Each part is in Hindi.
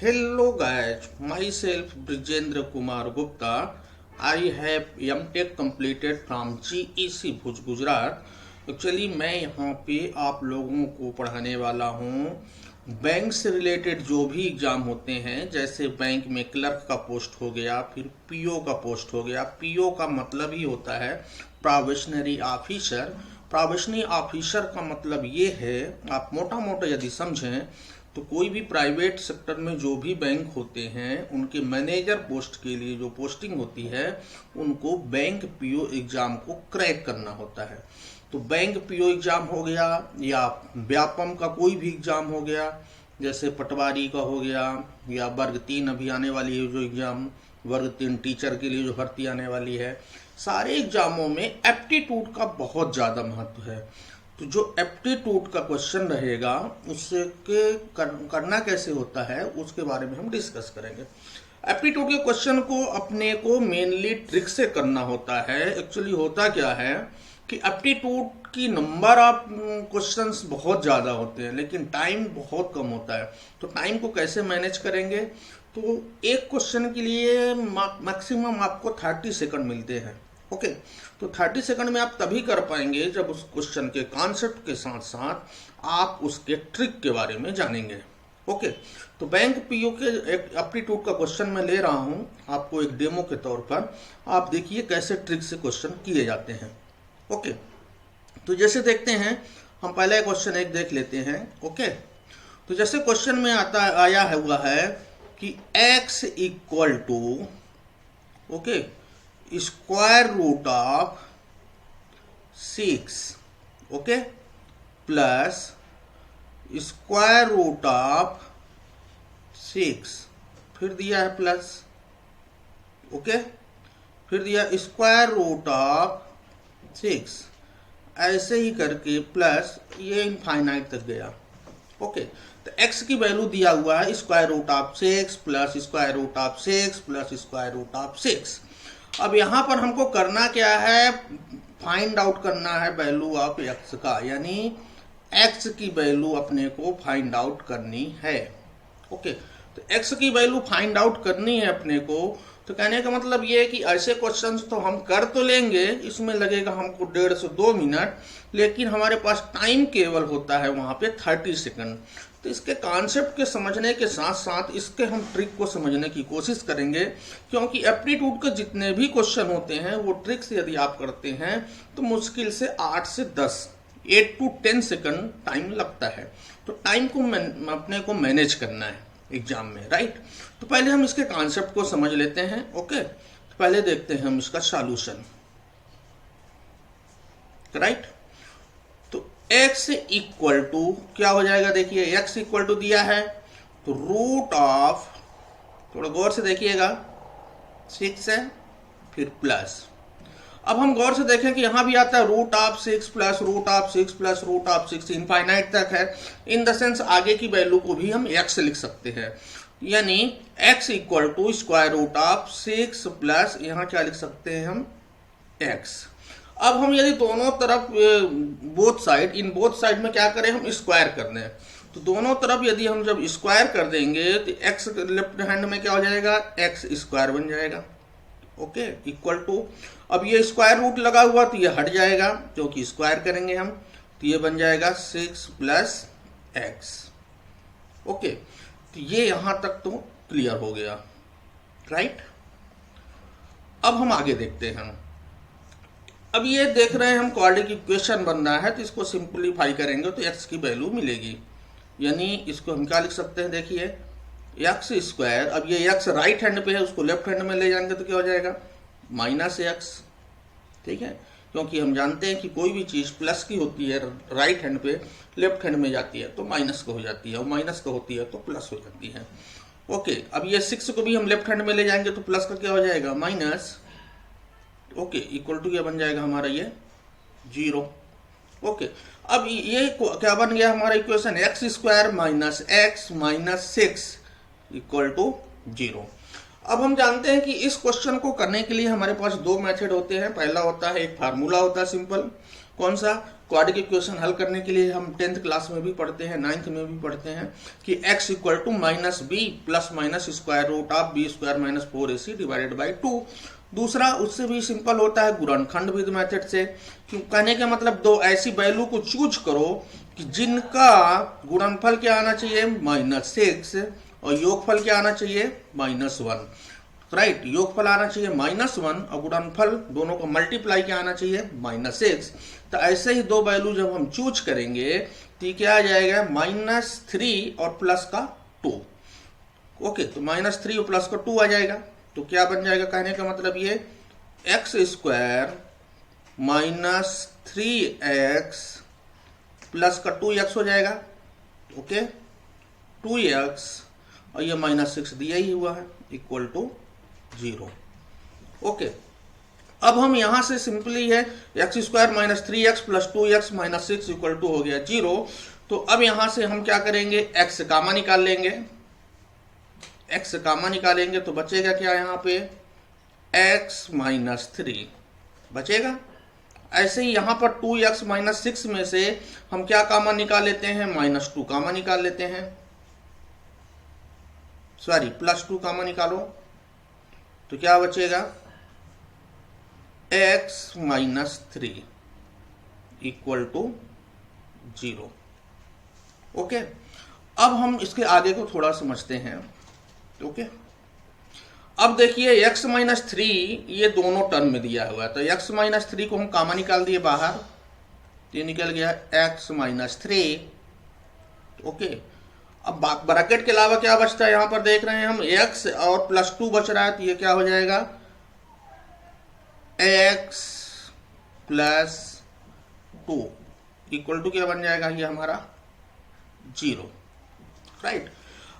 Hello guys, myself Brijendra Kumar Gupta. I have M.Tech completed from GEC Bhuj Gujarat. Actually मैं यहाँ पे आप लोगों को पढ़ाने वाला हूँ बैंक से रिलेटेड जो भी एग्जाम होते हैं, जैसे बैंक में क्लर्क का पोस्ट हो गया, फिर पीओ का पोस्ट हो गया। पीओ का मतलब ही होता है प्रोबेशनरी ऑफिसर। प्रोबेशनरी ऑफिसर का मतलब ये है, आप मोटा मोटा यदि समझें तो कोई भी प्राइवेट सेक्टर में जो भी बैंक होते हैं उनके मैनेजर पोस्ट के लिए जो पोस्टिंग होती है उनको बैंक पीओ एग्जाम को क्रैक करना होता है। तो बैंक पीओ एग्जाम हो गया या व्यापम का कोई भी एग्जाम हो गया, जैसे पटवारी का हो गया, या वर्ग 3 अभी आने वाली है जो एग्जाम, वर्ग 3 टीचर के लिए जो भर्ती आने वाली है। सारे एग्जामों में एप्टीट्यूड का बहुत ज़्यादा महत्व है। तो जो एप्टीट्यूड का क्वेश्चन रहेगा उससे करना कैसे होता है उसके बारे में हम डिस्कस करेंगे। एप्टीट्यूड के क्वेश्चन को अपने को मेनली ट्रिक से करना होता है। एक्चुअली होता क्या है कि एप्टीट्यूड की नंबर ऑफ क्वेश्चंस बहुत ज़्यादा होते हैं लेकिन टाइम बहुत कम होता है। तो टाइम को कैसे मैनेज करेंगे? तो एक क्वेश्चन के लिए मैक्सिमम आपको 30 सेकंड मिलते हैं। ओके, तो 30 सेकंड में आप तभी कर पाएंगे जब उस क्वेश्चन के कॉन्सेप्ट के साथ साथ आप उसके ट्रिक के बारे में जानेंगे। ओके, तो बैंक पीओ के एक एप्टीट्यूड का क्वेश्चन मैं ले रहा हूं आपको एक डेमो के तौर पर। आप देखिए कैसे ट्रिक से क्वेश्चन किए जाते हैं। ओके, तो जैसे देखते हैं, हम पहले क्वेश्चन एक देख लेते हैं। ओके, तो जैसे क्वेश्चन में आया हुआ है कि x equal to square root of 6 plus square root of 6, फिर दिया है प्लस, फिर दिया स्क्वायर रूट ऑफ 6, ऐसे ही करके प्लस ये इनफाइनाइट तक गया। तो x की वैल्यू दिया हुआ है square root of 6 plus square root of 6 plus square root of 6। अब यहां पर हमको करना क्या है? फाइंड आउट करना है वैल्यू ऑफ x का, यानी x की वैल्यू अपने को फाइंड आउट करनी है। ओके, तो x की वैल्यू फाइंड आउट करनी है अपने को। तो कहने का मतलब ये है कि ऐसे क्वेश्चंस तो हम कर तो लेंगे, इसमें लगेगा हमको 1.5 से 2 मिनट, लेकिन हमारे पास टाइम केवल होता है वहां पे 30 सेकंड। तो इसके कॉन्सेप्ट के समझने के साथ साथ इसके हम ट्रिक को समझने की कोशिश करेंगे, क्योंकि एप्टीट्यूड के जितने भी क्वेश्चन होते हैं वो ट्रिक से यदि आप करते हैं तो मुश्किल से 8 से 8 to 10 सेकंड टाइम लगता है। तो टाइम को अपने को मैनेज करना है एग्जाम में, राइट। तो पहले हम इसके कॉन्सेप्ट को समझ लेते हैं। ओके, तो पहले देखते हैं हम इसका सॉल्यूशन, राइट। तो x इक्वल टू क्या हो जाएगा? देखिए x इक्वल टू दिया है तो रूट ऑफ, थोड़ा गौर से देखिएगा, 6 है फिर प्लस। अब हम गौर से देखें कि यहां भी आता है root of 6 plus root of 6 plus root of 6, infinite तक है। इन द सेंस आगे की वैल्यू को भी हम x लिख सकते हैं, यानी x equal to square root of 6 plus यहां क्या लिख सकते हैं हम? x। अब हम यदि दोनों तरफ इन बोथ साइड में क्या करें? हम स्क्वायर कर दें। तो दोनों तरफ यदि हम जब स्क्वायर कर देंगे तो x लेफ्ट हैंड में क्या हो जाएगा? x स्क्वायर बन जाएगा। ओके, इक्वल टू, अब ये स्क्वायर रूट लगा हुआ तो ये हट जाएगा क्योंकि स्क्वायर करेंगे हम, तो ये बन जाएगा 6 प्लस x। ओके, तो ये यहां तक तो क्लियर हो गया, राइट। अब हम आगे देखते हैं। अब ये देख रहे हैं हम क्वाड्रेटिक इक्वेशन बन रहा है, तो इसको सिंप्लीफाई करेंगे तो x की वैल्यू मिलेगी, यानी इसको हम क्या लिख सकते हैं? देखिए एक्स स्क्वायर, अब ये x राइट हैंड पे है, उसको लेफ्ट हैंड में ले जाएंगे तो क्या हो जाएगा? -x, ठीक है, क्योंकि हम जानते हैं कि कोई भी चीज प्लस की होती है राइट हैंड पे, लेफ्ट हैंड में जाती है तो माइनस का हो जाती है, और माइनस का होती है तो प्लस हो जाती है। ओके, अब ये 6 को भी हम लेफ्ट हैंड में ले जाएंगे तो प्लस का क्या हो जाएगा? माइनस। ओके, इक्वल टू क्या बन जाएगा हमारा? ये 0। ओके, अब ये क्या बन गया हमारा equation? X square minus x minus 6 equal to 0। अब हम जानते हैं कि इस क्वेश्चन को करने के लिए हमारे पास 2 मेथड होते हैं। पहला होता है एक फार्मूला होता है सिंपल, कौन सा क्वाड्रेटिक इक्वेशन हल करने के लिए हम 10th क्लास में भी पढ़ते हैं, 9th में भी पढ़ते हैं कि x equal to minus b plus minus square root of b square minus 4ac divided by 2। दूसरा उससे भी सिंपल होता है गुणनखंड विधि मेथड से। क्यों कहने का मतलब दो ऐसी वैल्यू को चूज करो कि जिनका गुणनफल क्या आना चाहिए -6 और योगफल क्या आना चाहिए -1। राइट, योगफल आना चाहिए -1 और गुणनफल दोनों को मल्टीप्लाई क्या आना चाहिए -6। तो ऐसे ही दो वैल्यू जब हम चूज करेंगे तो क्या आ जाएगा -3 और प्लस का 2। ओके, तो -3 और प्लस का 2 आ जाएगा। तो क्या बन जाएगा, कहने का मतलब ये एक्स स्क्वायर -3x प्लस का 2x हो जाएगा। ओके, 2x और ये -6 दिया ही हुआ है इक्वल टू 0। ओके, अब हम यहां से सिंपली है x square -3x plus 2x -6 equal to हो गया 0। तो अब यहां से हम क्या करेंगे, x कामा निकाल लेंगे। x कामा निकालेंगे तो बचेगा क्या यहां पे x -3 बचेगा। ऐसे ही यहां पर 2x -6 में से हम क्या कामा निकाल लेते हैं, -2 कामा निकाल लेते हैं। सॉरी, +2 कामा निकालो तो क्या बचेगा x -3 इक्वल टू 0। ओके, अब हम इसके आगे को थोड़ा समझते हैं। ओके, अब देखिए x -3 ये दोनों टर्म में दिया हुआ है, तो x -3 को हम कामा निकाल दिए बाहर, ये निकल गया x -3। ओके, अब ब्रैकेट के अलावा क्या बचता है, यहां पर देख रहे हैं हम x और +2 बच रहा है, तो ये क्या हो जाएगा x +2 इक्वल टू क्या बन जाएगा, ये हमारा 0। राइट,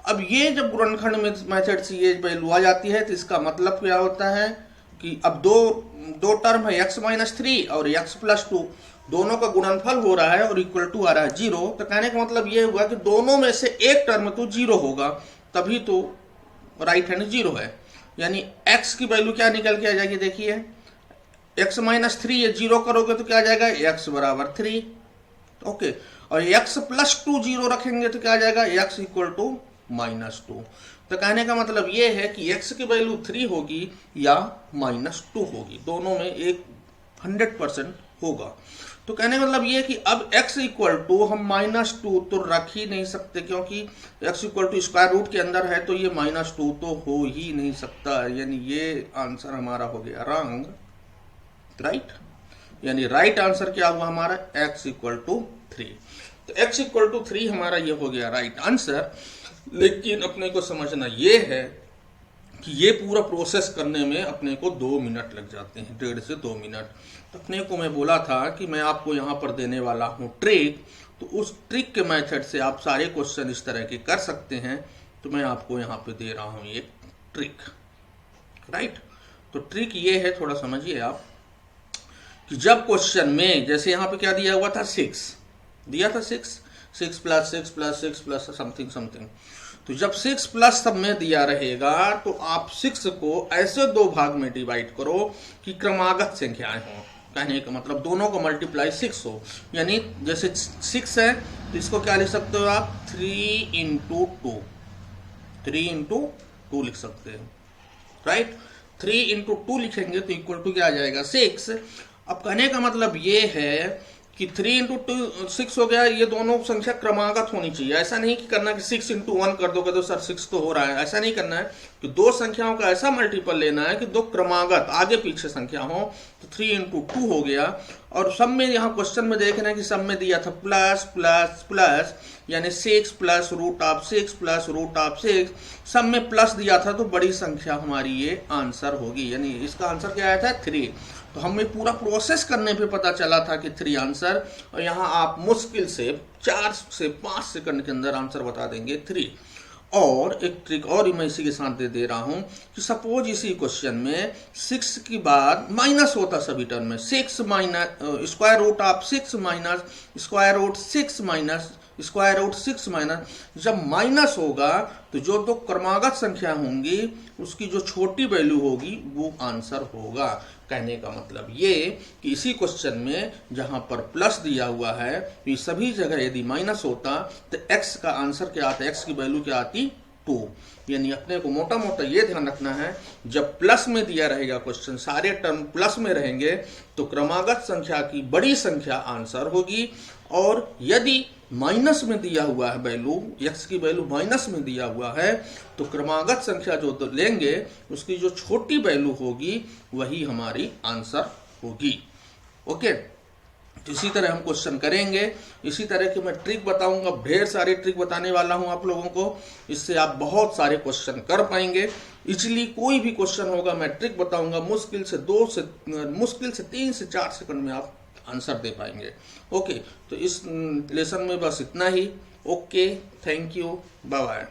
अब ये जब गुणनखंड मेथड से ये वैल्यू आ जाती है तो इसका मतलब क्या होता है कि अब दो टर्म है x -3 और x +2, दोनों का गुणनफल हो रहा है और इक्वल टू आ रहा है 0। तो कहने का मतलब ये हुआ कि दोनों में से एक टर्म तो 0 होगा, तभी तो राइट हैंड 0 है। यानी x की वैल्यू क्या निकल के आ जाएगी, देखिए x -3 ये 0 करोगे तो क्या आ जाएगा x बराबर 3। ओके, और x +2 0 रखेंगे तो क्या आ जाएगा x इक्वल टू -2। तो कहने का मतलब ये है कि x की वैल्यू 3 होगी या -2 होगी, दोनों में एक 100% होगा। तो कहने का मतलब ये कि अब x इक्वल टू हम -2 तो रख ही नहीं सकते, क्योंकि x equal to square root के अंदर है, तो ये -2 तो हो ही नहीं सकता। यानी ये आंसर हमारा हो गया रॉन्ग। राइट, यानी राइट आंसर क्या हुआ हमारा x इक्वल टू 3। तो x इक्वल टू 3 हमारा ये हो गया राइट आंसर। लेकिन अपने को समझना ये है कि ये पूरा प्रोसेस करने में अपने को 2 मिनट लग जाते हैं, 1.5 से 2 मिनट। तो अपने को मैं बोला था कि मैं आपको यहाँ पर देने वाला हूँ ट्रिक, तो उस ट्रिक के मेथड से आप सारे क्वेश्चन इस तरह के कर सकते हैं। तो मैं आपको यहाँ पे दे रहा हूँ ये ट्रिक। राइट, तो ट्रिक ये है, थोड़ा समझिए आप, कि जब क्वेश्चन में जैसे यहाँ पे क्या दिया हुआ था 6 दिया था, 6 plus 6 plus 6 plus something something, तो जब 6 प्लस सब में दिया रहेगा तो आप 6 को ऐसे 2 भाग में डिवाइड करो कि क्रमागत संख्याएं हों। कहने का मतलब दोनों को मल्टीप्लाई 6 हो, यानी जैसे 6 है तो इसको क्या लिख सकते हो आप 3 × 2 लिख सकते हैं। राइट, 3 × 2 लिखेंगे तो इक्वल टू क्या आ जाएगा 6। अब कहने का मतलब ये है कि 3 × 2 6 हो गया, ये दोनों संख्या क्रमागत होनी चाहिए। ऐसा नहीं कि करना कि 6 × 1 कर दोगे तो सर 6 तो हो रहा है, ऐसा नहीं करना है। कि 2 संख्याओं का ऐसा मल्टीपल लेना है कि 2 क्रमागत आगे पीछे संख्या हो। तो 3 × 2 हो गया, और सब में यहाँ क्वेश्चन में देखना है कि सब में दिया था प्लस प्लस प्लस, यानी 6 प्लस √6 प्लस √6, सब में प्लस दिया था, तो बड़ी संख्या हमारी ये आंसर होगी। यानी इसका आंसर क्या आया था 3। तो हमें पूरा प्रोसेस करने पे पता चला था कि 3 आंसर, और यहाँ आप मुश्किल से 4 से 5 सेकंड के अंदर आंसर बता देंगे 3। और एक ट्रिक और मैं इसी के साथ दे रहा हूं कि सपोज इसी क्वेश्चन में 6 के बाद माइनस होता सभी टर्म में, 6 minus square root of 6 minus square root 6 minus square root 6 minus, जब माइनस होगा तो जो दो क्रमागत संख्या होंगी उसकी जो छोटी वैल्यू होगी वो आंसर होगा। कहने का मतलब ये कि इसी क्वेश्चन में जहां पर प्लस दिया हुआ है तो सभी जगह यदि माइनस होता तो x का आंसर क्या आता, x की वैल्यू क्या आती 2। यानी अपने को मोटा मोटा ये ध्यान रखना है, जब प्लस में दिया रहेगा क्वेश्चन, सारे टर्म प्लस में रहेंगे तो क्रमागत संख्या की बड़ी संख्या आंसर होगी, और यदि माइनस में दिया हुआ है वैल्यू, x की वैल्यू माइनस में दिया हुआ है तो क्रमागत संख्या जो लेंगे उसकी जो छोटी वैल्यू होगी वही हमारी आंसर होगी। ओके, तो इसी तरह हम क्वेश्चन करेंगे। इसी तरह की मैं ट्रिक बताऊंगा, ढेर सारी ट्रिक बताने वाला हूं आप लोगों को, इससे आप बहुत सारे क्वेश्चन कर पाएंगे। इजली कोई भी क्वेश्चन होगा मैं ट्रिक बताऊंगा, मुश्किल से 3 से 4 सेकंड में आप आंसर दे पाएंगे। ओके, तो इस लेसन में बस इतना ही। Okay, thank you, bye bye.